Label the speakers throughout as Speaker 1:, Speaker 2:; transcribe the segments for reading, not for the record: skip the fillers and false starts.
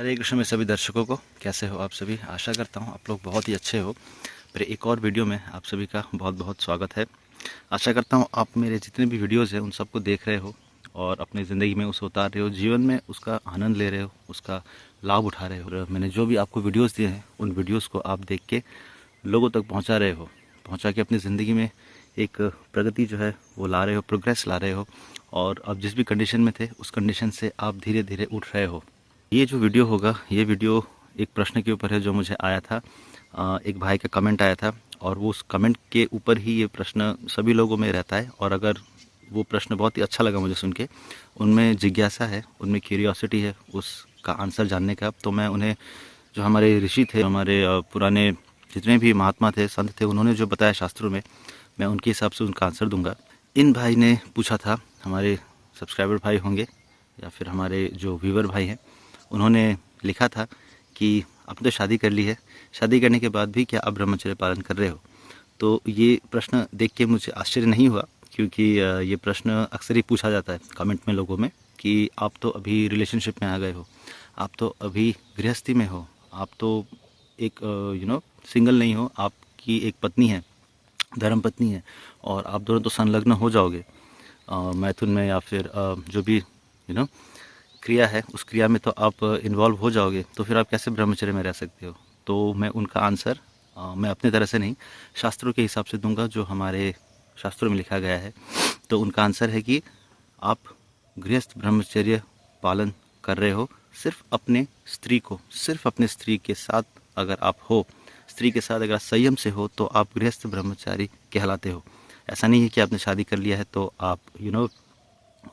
Speaker 1: हरे कृष्ण में सभी दर्शकों को कैसे हो आप सभी। आशा करता हूँ आप लोग बहुत ही अच्छे हो। मेरे एक और वीडियो में आप सभी का बहुत बहुत स्वागत है। आशा करता हूँ आप मेरे जितने भी वीडियोस हैं उन सबको देख रहे हो और अपनी ज़िंदगी में उसे उतार रहे हो, जीवन में उसका आनंद ले रहे हो, उसका लाभ उठा रहे हो। और मैंने जो भी आपको वीडियोज़ दिए हैं उन वीडियोज़ को आप देख के लोगों तक पहुँचा रहे हो, पहुँचा के अपनी ज़िंदगी में एक प्रगति जो है वो ला रहे हो, प्रोग्रेस ला रहे हो। और अब जिस भी कंडीशन में थे उस कंडीशन से आप धीरे धीरे उठ रहे हो। ये जो वीडियो होगा ये वीडियो एक प्रश्न के ऊपर है जो मुझे आया था। एक भाई का कमेंट आया था और वो उस कमेंट के ऊपर ही ये प्रश्न सभी लोगों में रहता है। और अगर वो प्रश्न बहुत ही अच्छा लगा मुझे सुन के, उनमें जिज्ञासा है, उनमें क्यूरियोसिटी है उसका आंसर जानने का, तो मैं उन्हें, जो हमारे ऋषि थे, हमारे पुराने जितने भी महात्मा थे, संत थे, उन्होंने जो बताया शास्त्रों में, मैं उनके हिसाब से उनका आंसर दूंगा। इन भाई ने पूछा था, हमारे सब्सक्राइबर भाई होंगे या फिर हमारे जो व्यूवर भाई हैं, उन्होंने लिखा था कि आपने तो शादी कर ली है, शादी करने के बाद भी क्या आप ब्रह्मचर्य पालन कर रहे हो। तो ये प्रश्न देख के मुझे आश्चर्य नहीं हुआ, क्योंकि ये प्रश्न अक्सर ही पूछा जाता है कमेंट में लोगों में कि आप तो अभी रिलेशनशिप में आ गए हो, आप तो अभी गृहस्थी में हो, आप तो एक सिंगल नहीं हो, आपकी एक पत्नी है, धर्म पत्नी है, और आप दोनों तो संलग्न हो जाओगे मैथुन में, या फिर जो भी क्रिया है उस क्रिया में तो आप इन्वॉल्व हो जाओगे, तो फिर आप कैसे ब्रह्मचर्य में रह सकते हो। तो मैं उनका आंसर मैं अपने तरह से नहीं, शास्त्रों के हिसाब से दूंगा, जो हमारे शास्त्रों में लिखा गया है। तो उनका आंसर है कि आप गृहस्थ ब्रह्मचर्य पालन कर रहे हो सिर्फ अपने स्त्री को, सिर्फ अपने स्त्री के साथ अगर आप हो, स्त्री के साथ अगर संयम से हो, तो आप गृहस्थ ब्रह्मचारी कहलाते हो। ऐसा नहीं है कि आपने शादी कर लिया है तो आप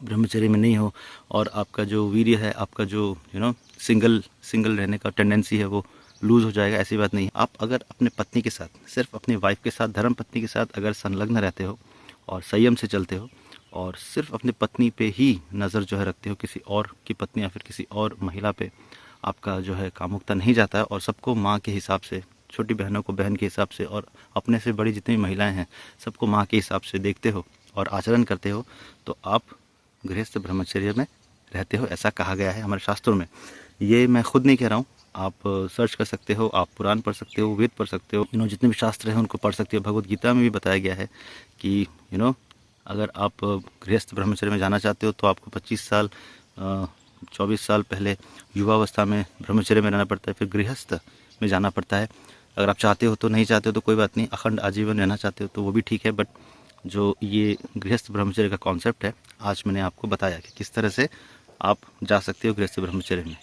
Speaker 1: ब्रह्मचर्य में नहीं हो और आपका जो वीर्य है, आपका जो सिंगल सिंगल रहने का टेंडेंसी है वो लूज़ हो जाएगा। ऐसी बात नहीं है। आप अगर अपने पत्नी के साथ, सिर्फ अपनी वाइफ के साथ, धर्म पत्नी के साथ अगर संलग्न रहते हो और संयम से चलते हो और सिर्फ अपनी पत्नी पे ही नज़र जो है रखते हो, किसी और की पत्नी या फिर किसी और महिला पे आपका जो है कामुकता नहीं जाता है, और सबको माँ के हिसाब से, छोटी बहनों को बहन के हिसाब से, और अपने से बड़ी जितनी महिलाएं हैं सबको माँ के हिसाब से देखते हो और आचरण करते हो, तो आप गृहस्थ ब्रह्मचर्य में रहते हो, ऐसा कहा गया है हमारे शास्त्रों में। ये मैं खुद नहीं कह रहा हूँ, आप सर्च कर सकते हो, आप पुराण पढ़ सकते हो, वेद पढ़ सकते हो, जितने भी शास्त्र हैं उनको पढ़ सकते हो। भगवत गीता में भी बताया गया है कि अगर आप गृहस्थ ब्रह्मचर्य में जाना चाहते हो तो आपको 25 साल 24 साल पहले युवावस्था में ब्रह्मचर्य में रहना पड़ता है, फिर गृहस्थ में जाना पड़ता है। अगर आप चाहते हो तो, नहीं चाहते हो तो कोई बात नहीं, अखंड आजीवन रहना चाहते हो तो वो भी ठीक है। बट जो ये गृहस्थ ब्रह्मचर्य का कॉन्सेप्ट है, आज मैंने आपको बताया कि किस तरह से आप जा सकते हो गृहस्थ ब्रह्मचर्य में।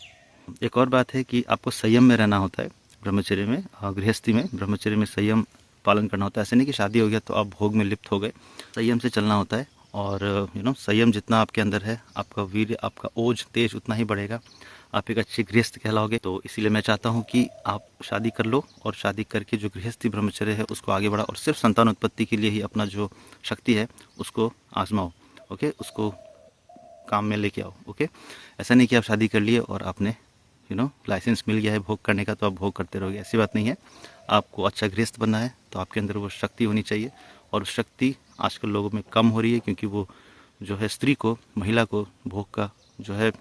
Speaker 1: एक और बात है कि आपको संयम में रहना होता है ब्रह्मचर्य में, गृहस्थी में, ब्रह्मचर्य में संयम पालन करना होता है। ऐसे नहीं कि शादी हो गया तो आप भोग में लिप्त हो गए, संयम से चलना होता है। और संयम जितना आपके अंदर है, आपका वीर्य, आपका ओज, तेज उतना ही बढ़ेगा, आप एक अच्छे गृहस्थ कहलाओगे। तो इसीलिए मैं चाहता हूँ कि आप शादी कर लो और शादी करके जो गृहस्थी ब्रह्मचर्य है उसको आगे बढ़ाओ, और सिर्फ संतान उत्पत्ति के लिए ही अपना जो शक्ति है उसको आजमाओ। ओके, उसको काम में लेके आओ। ओके, ऐसा नहीं कि आप शादी कर लिए और आपने लाइसेंस मिल गया है भोग करने का तो आप भोग करते रहोगे, ऐसी बात नहीं है। आपको अच्छा गृहस्थ बनना है तो आपके अंदर वो शक्ति होनी चाहिए, और उस शक्ति आजकल लोगों में कम हो रही है, क्योंकि वो जो है स्त्री को, महिला को भोग का जो है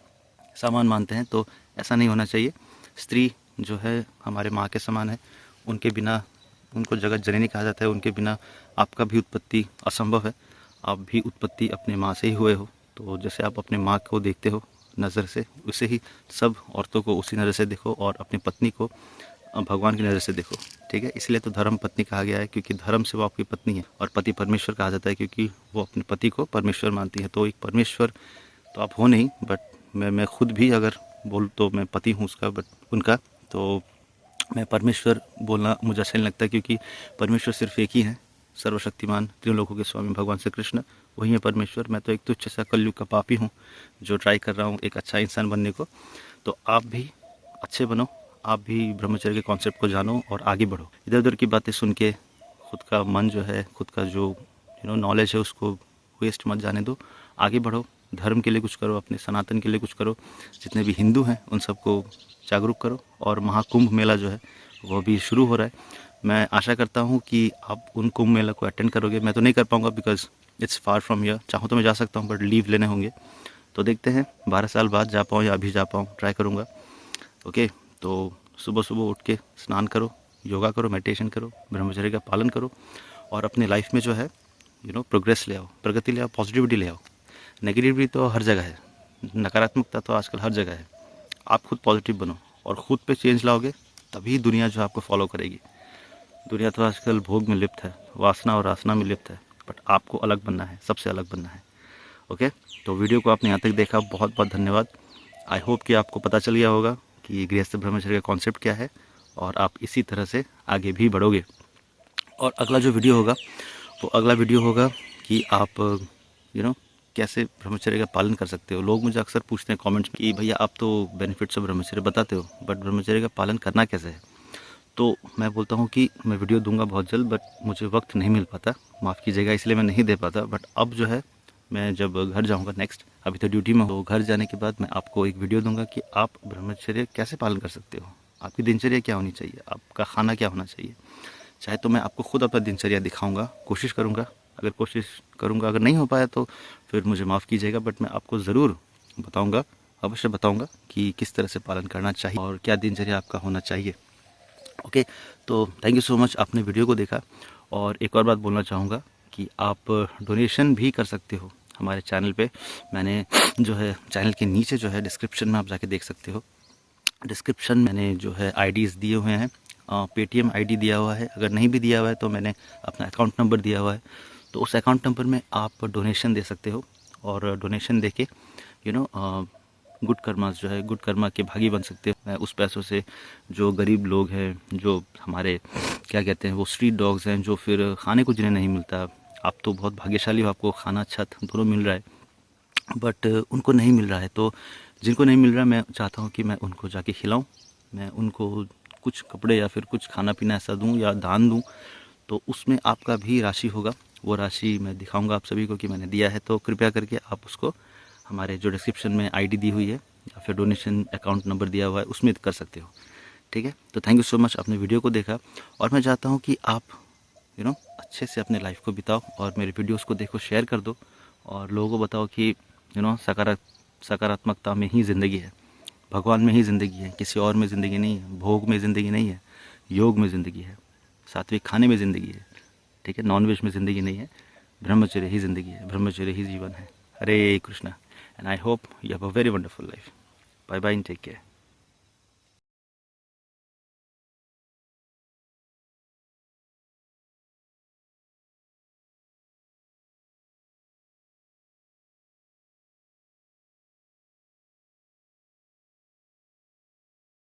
Speaker 1: सामान मानते हैं। तो ऐसा नहीं होना चाहिए। स्त्री जो है हमारे माँ के समान है, उनके बिना, उनको जगत जननी कहा जाता है, उनके बिना आपका भी उत्पत्ति असंभव है। आप भी उत्पत्ति अपने माँ से ही हुए हो, तो जैसे आप अपने माँ को देखते हो नज़र से, उसे ही सब औरतों को उसी नज़र से देखो, और अपनी पत्नी को भगवान की नज़र से देखो। ठीक है, इसलिए तो धर्म पत्नी कहा गया है, क्योंकि धर्म से वो आपकी पत्नी है, और पति परमेश्वर कहा जाता है क्योंकि वो अपने पति को परमेश्वर मानती है। तो एक परमेश्वर तो आप हो नहीं, बट मैं खुद भी अगर बोल तो मैं पति हूँ उसका, बट उनका, तो मैं परमेश्वर बोलना मुझे अच्छा नहीं लगता, क्योंकि परमेश्वर सिर्फ एक ही है, सर्वशक्तिमान त्रिलोकों के स्वामी भगवान श्री कृष्ण, वही है परमेश्वर। मैं तो एक तुच्छ सा कलयुग का पापी हूँ जो ट्राई कर रहा हूँ एक अच्छा इंसान बनने को। तो आप भी अच्छे बनो, आप भी ब्रह्मचर्य के कॉन्सेप्ट को जानो और आगे बढ़ो। इधर उधर की बातें सुन के खुद का मन जो है, खुद का जो नॉलेज है उसको वेस्ट मत जाने दो, आगे बढ़ो, धर्म के लिए कुछ करो, अपने सनातन के लिए कुछ करो, जितने भी हिंदू हैं उन सबको जागरूक करो। और महाकुंभ मेला जो है वो भी शुरू हो रहा है, मैं आशा करता हूँ कि आप उन कुंभ मेला को अटेंड करोगे। मैं तो नहीं कर पाऊँगा because it's far from here, चाहूँ तो मैं जा सकता हूँ बट लीव लेने होंगे, तो देखते हैं 12 साल बाद जा पाऊँ या अभी जा पाऊँ, ट्राई करूँगा। ओके, तो सुबह सुबह उठ के स्नान करो, योगा करो, मेडिटेशन करो, ब्रह्मचर्य का पालन करो और अपने लाइफ में जो है प्रोग्रेस ले आओ, प्रगति ले आओ, पॉजिटिविटी ले आओ। नेगेटिविटी तो हर जगह है, नकारात्मकता तो आजकल हर जगह है। आप खुद पॉजिटिव बनो और ख़ुद पे चेंज लाओगे, तभी दुनिया जो आपको फॉलो करेगी। दुनिया तो आजकल भोग में लिप्त है, वासना और आसना में लिप्त है, बट आपको अलग बनना है, सबसे अलग बनना है। ओके, तो वीडियो को आपने यहाँ तक देखा, बहुत बहुत धन्यवाद। आई होप कि आपको पता चल गया होगा कि गृहस्थ ब्रह्मचर्य का कॉन्सेप्ट क्या है और आप इसी तरह से आगे भी बढ़ोगे। और अगला जो वीडियो होगा वो अगला वीडियो होगा कि आप कैसे ब्रह्मचर्य का पालन कर सकते हो। लोग मुझे अक्सर पूछते हैं कमेंट्स में कि भैया आप तो बेनिफिट्स ऑफ ब्रह्मचर्य बताते हो, बट ब्रह्मचर्य का पालन करना कैसे है। तो मैं बोलता हूँ कि मैं वीडियो दूंगा बहुत जल्द, बट मुझे वक्त नहीं मिल पाता, माफ़ कीजिएगा, इसलिए मैं नहीं दे पाता। बट अब जो है मैं जब घर जाऊंगा नेक्स्ट, अभी तो ड्यूटी में, तो घर जाने के बाद मैं आपको एक वीडियो दूंगा कि आप ब्रह्मचर्य कैसे पालन कर सकते हो, आपकी दिनचर्या क्या होनी चाहिए, आपका खाना क्या होना चाहिए। चाहे तो मैं आपको खुद अपना दिनचर्या दिखाऊंगा, कोशिश करूंगा, अगर नहीं हो पाया तो फिर मुझे माफ़ कीजिएगा, बट मैं आपको ज़रूर बताऊंगा, अवश्य बताऊंगा कि किस तरह से पालन करना चाहिए और क्या दिनचर्या आपका होना चाहिए। ओके, तो थैंक यू सो मच, आपने वीडियो को देखा। और एक और बात बोलना चाहूँगा कि आप डोनेशन भी कर सकते हो हमारे चैनल पे। मैंने जो है चैनल के नीचे जो है डिस्क्रिप्शन में आप जाके देख सकते हो, डिस्क्रिप्शन मैंने जो है आईडीज़ दिए हुए हैं, पेटीएम आईडी दिया हुआ है, अगर नहीं भी दिया हुआ है तो मैंने अपना अकाउंट नंबर दिया हुआ है। तो उस अकाउंट नंबर में आप डोनेशन दे सकते हो और डोनेशन दे के गुड कर्मा जो है, गुड कर्मा के भागी बन सकते हो। मैं उस पैसों से जो गरीब लोग हैं, जो हमारे क्या कहते हैं वो स्ट्रीट डॉग्स हैं, जो फिर खाने को जिन्हें नहीं मिलता, आप तो बहुत भाग्यशाली हो, आपको खाना छत दोनों मिल रहा है, बट उनको नहीं मिल रहा है, तो जिनको नहीं मिल रहा मैं चाहता हूँ कि मैं उनको जाके खिलाऊँ, मैं उनको कुछ कपड़े या फिर कुछ खाना पीना ऐसा दूँ या दान दूँ। तो उसमें आपका भी राशि होगा, वो राशि मैं दिखाऊंगा आप सभी को कि मैंने दिया है। तो कृपया करके आप उसको हमारे जो डिस्क्रिप्शन में आईडी दी हुई है या फिर डोनेशन अकाउंट नंबर दिया हुआ है उसमें कर सकते हो। ठीक है, तो थैंक यू सो मच, आपने वीडियो को देखा और मैं चाहता हूँ कि आप अच्छे से अपने लाइफ को बिताओ और मेरे वीडियोस को देखो, शेयर कर दो और लोगों को बताओ कि सकारात्मकता में ही ज़िंदगी है, भगवान में ही ज़िंदगी है, किसी और में ज़िंदगी नहीं है, भोग में ज़िंदगी नहीं है, योग में ज़िंदगी है, सात्विक खाने में ज़िंदगी है। ठीक है, नॉनवेज में ज़िंदगी नहीं है, ब्रह्मचर्य ही ज़िंदगी है, ब्रह्मचर्य ही जीवन है। Hare Krishna, and I hope you have a very wonderful life. Bye bye and take care.